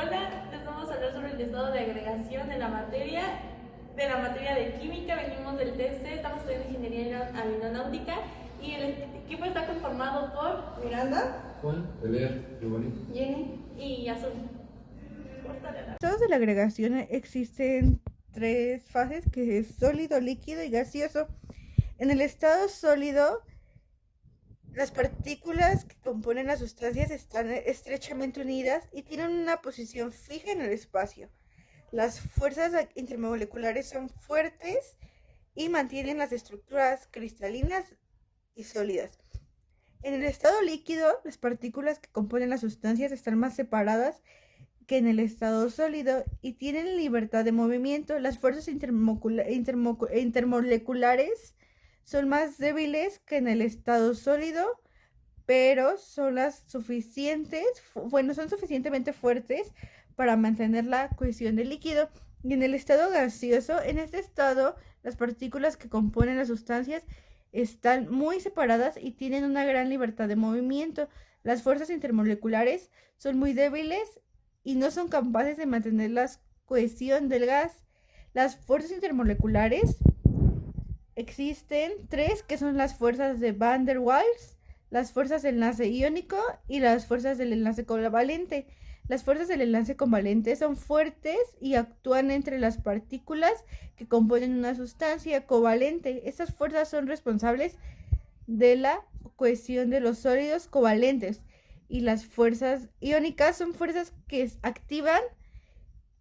Hola, les vamos a hablar sobre el estado de agregación de la materia de química. Venimos del TC, estamos estudiando ingeniería aeronáutica y el equipo está conformado por Miranda, Juan, Ever, Giovanni, Jenny y Azul. Estados de la agregación existen tres fases, que es sólido, líquido y gaseoso. En el estado sólido, las partículas que componen las sustancias están estrechamente unidas y tienen una posición fija en el espacio. Las fuerzas intermoleculares son fuertes y mantienen las estructuras cristalinas y sólidas. En el estado líquido, las partículas que componen las sustancias están más separadas que en el estado sólido y tienen libertad de movimiento. Las fuerzas intermoleculares son más débiles que en el estado sólido, pero son son suficientemente fuertes para mantener la cohesión del líquido. Y en el estado gaseoso, en este estado, las partículas que componen las sustancias están muy separadas y tienen una gran libertad de movimiento. Las fuerzas intermoleculares son muy débiles y no son capaces de mantener la cohesión del gas. Las fuerzas intermoleculares existen tres, que son las fuerzas de Van der Waals, las fuerzas del enlace iónico y las fuerzas del enlace covalente. Las fuerzas del enlace covalente son fuertes y actúan entre las partículas que componen una sustancia covalente. Estas fuerzas son responsables de la cohesión de los sólidos covalentes. Y las fuerzas iónicas son fuerzas que activan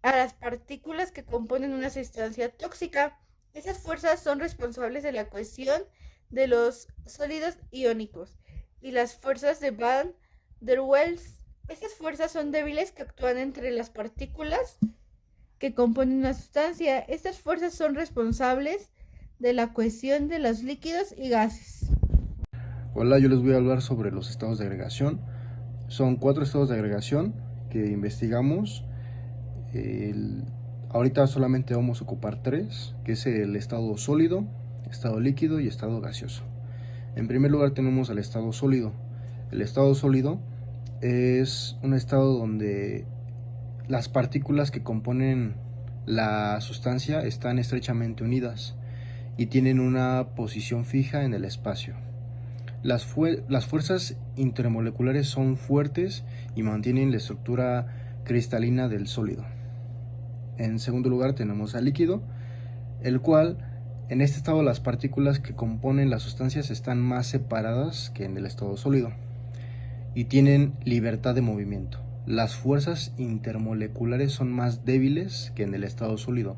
a las partículas que componen una sustancia tóxica. Esas fuerzas son responsables de la cohesión de los sólidos iónicos. Y las fuerzas de Van der Waals, estas fuerzas son débiles que actúan entre las partículas que componen una sustancia. Estas fuerzas son responsables de la cohesión de los líquidos y gases. Hola, yo les voy a hablar sobre los estados de agregación. Son 4 estados de agregación que investigamos. Ahorita solamente vamos a ocupar 3, que es el estado sólido, estado líquido y estado gaseoso. En primer lugar tenemos al estado sólido. El estado sólido es un estado donde las partículas que componen la sustancia están estrechamente unidas y tienen una posición fija en el espacio. Las fuerzas intermoleculares son fuertes y mantienen la estructura cristalina del sólido. En segundo lugar tenemos al líquido, el cual en este estado las partículas que componen las sustancias están más separadas que en el estado sólido y tienen libertad de movimiento. Las fuerzas intermoleculares son más débiles que en el estado sólido,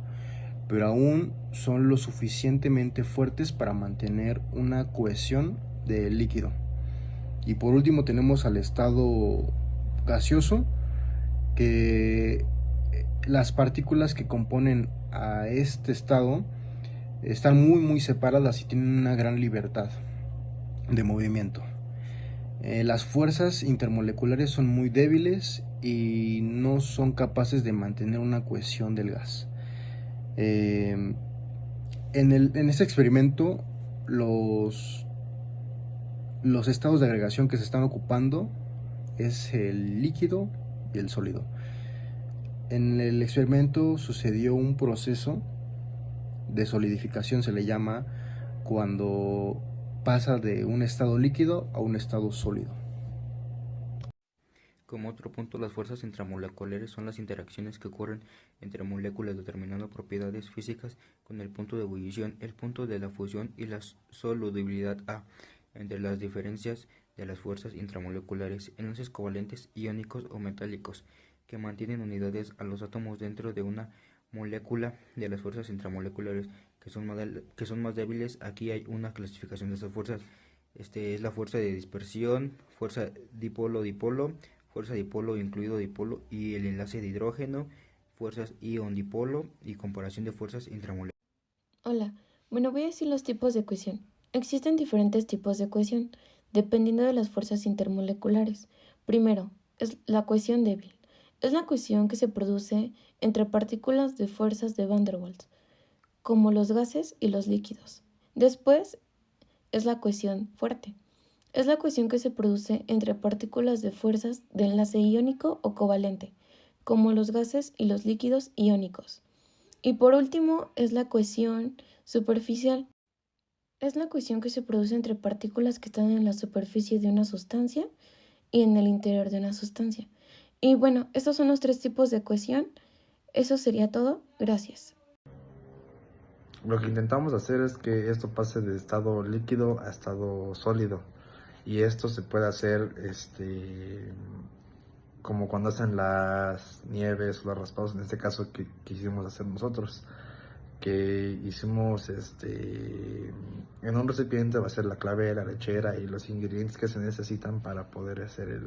pero aún son lo suficientemente fuertes para mantener una cohesión del líquido. Y por último tenemos al estado gaseoso, que las partículas que componen a este estado están muy separadas y tienen una gran libertad de movimiento. Las fuerzas intermoleculares son muy débiles y no son capaces de mantener una cohesión del gas. En este experimento los estados de agregación que se están ocupando es el líquido y el sólido. En el experimento sucedió un proceso de solidificación, se le llama, cuando pasa de un estado líquido a un estado sólido. Como otro punto, las fuerzas intramoleculares son las interacciones que ocurren entre moléculas determinando propiedades físicas con el punto de ebullición, el punto de la fusión y la solubilidad A. Entre las diferencias de las fuerzas intramoleculares, enlaces covalentes, iónicos o metálicos, que mantienen unidades a los átomos dentro de una molécula. De las fuerzas intramoleculares que son más débiles, aquí hay una clasificación de estas fuerzas. Es la fuerza de dispersión, fuerza dipolo-dipolo, fuerza dipolo incluido dipolo y el enlace de hidrógeno, fuerzas ion-dipolo y comparación de fuerzas intramoleculares. Hola, voy a decir los tipos de cohesión. Existen diferentes tipos de cohesión, dependiendo de las fuerzas intermoleculares. Primero, es la cohesión débil. Es la cohesión que se produce entre partículas de fuerzas de Van der Waals, como los gases y los líquidos. Después, es la cohesión fuerte. Es la cohesión que se produce entre partículas de fuerzas de enlace iónico o covalente, como los gases y los líquidos iónicos. Y por último es la cohesión superficial. Es la cohesión que se produce entre partículas que están en la superficie de una sustancia y en el interior de una sustancia. Y bueno, estos son los 3 tipos de cohesión. Eso sería todo. Gracias. Lo que intentamos hacer es que esto pase de estado líquido a estado sólido. Y esto se puede hacer como cuando hacen las nieves o los raspados, en este caso que quisimos hacer nosotros. Que hicimos en un recipiente va a ser la clave, la lechera y los ingredientes que se necesitan para poder hacer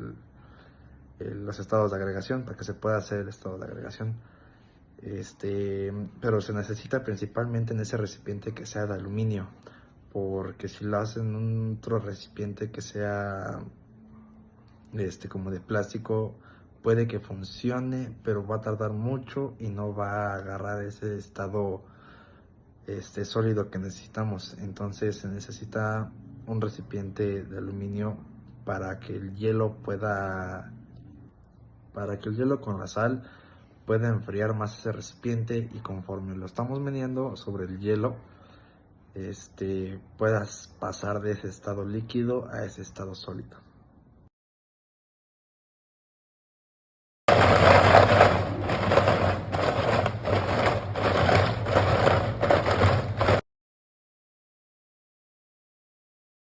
los estados de agregación, para que se pueda hacer el estado de agregación. Pero se necesita principalmente en ese recipiente que sea de aluminio, porque si lo hacen en otro recipiente que sea como de plástico, puede que funcione, pero va a tardar mucho y no va a agarrar ese estado sólido que necesitamos. Entonces se necesita un recipiente de aluminio para que el hielo con la sal pueda enfriar más ese recipiente, y conforme lo estamos meneando sobre el hielo, puedas pasar de ese estado líquido a ese estado sólido.